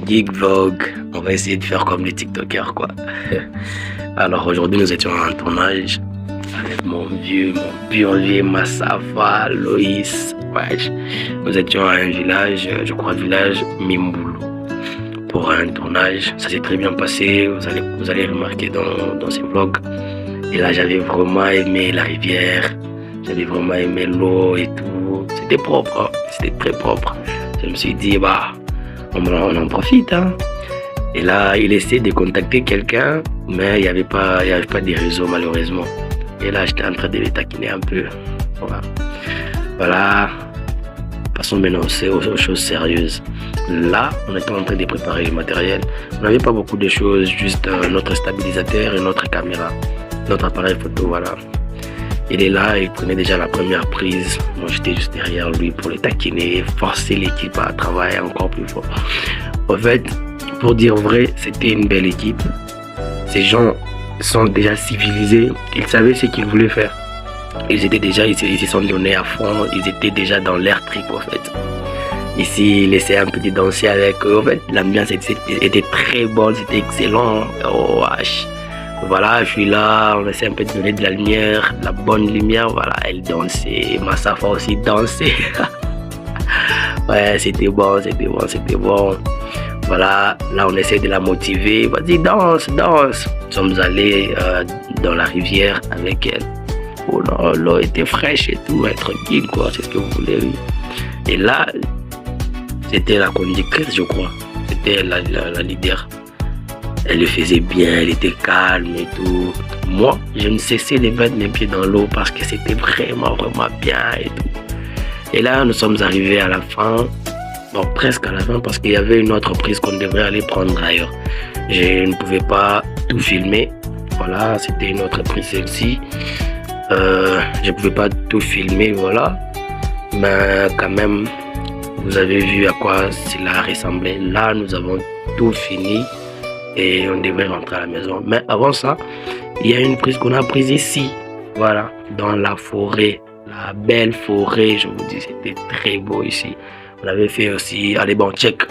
Geek Vlog. On va essayer de faire comme les TikTokers, quoi. Alors aujourd'hui, nous étions en tournage avec mon pur vieux Massafa, Loïs. Ouais, nous étions à un village, je crois village Mimboulou, pour un tournage. Ça s'est très bien passé, vous allez remarquer dans ces vlogs. Et là, j'avais vraiment aimé la rivière, j'avais vraiment aimé l'eau et tout. C'était propre, hein? C'était très propre. Je me suis dit, bah, on en profite, hein. Et là, il essaie de contacter quelqu'un, mais il n'y avait pas de réseau, malheureusement. Et là, j'étais en train de les taquiner un peu. Voilà. Passons maintenant aux choses sérieuses. Là, on était en train de préparer le matériel. On n'avait pas beaucoup de choses, juste notre stabilisateur et notre caméra, notre appareil photo, voilà. Il est là, il prenait déjà la première prise. Moi, j'étais juste derrière lui pour le taquiner, forcer l'équipe à travailler encore plus fort. En fait, pour dire vrai, c'était une belle équipe. Ces gens sont déjà civilisés, ils savaient ce qu'ils voulaient faire. Ils se sont donnés à fond, ils étaient déjà dans l'air trip en fait. Ici, ils essayaient un peu de danser avec eux. En fait, l'ambiance était très bonne, c'était excellent. Oh, wesh. Voilà, je suis là, on essaie un peu de donner de la lumière, de la bonne lumière. Voilà, elle dansait, Massafa aussi dansait. Ouais, c'était bon, c'était bon, c'était bon. Voilà, là on essaie de la motiver. Vas-y, danse, danse. Nous sommes allés dans la rivière avec elle. Oh là, l'eau était fraîche et tout, tranquille quoi, c'est ce que vous voulez. Oui. Et là, c'était la conductrice, je crois. C'était la leader. Elle le faisait bien, elle était calme et tout. Moi, je ne cessais de mettre mes pieds dans l'eau parce que c'était vraiment bien et tout. Et là, nous sommes arrivés à la fin. Bon, presque à la fin parce qu'il y avait une autre prise qu'on devrait aller prendre ailleurs. Je ne pouvais pas tout filmer. Voilà, c'était une autre prise celle-ci. Je ne pouvais pas tout filmer, voilà. Mais quand même, vous avez vu à quoi cela ressemblait. Là, nous avons tout fini et on devrait rentrer à la maison. Mais avant ça, il y a une prise qu'on a prise ici. Voilà, dans la forêt. La belle forêt, je vous dis, c'était très beau ici. On avait fait aussi, allez bon, check.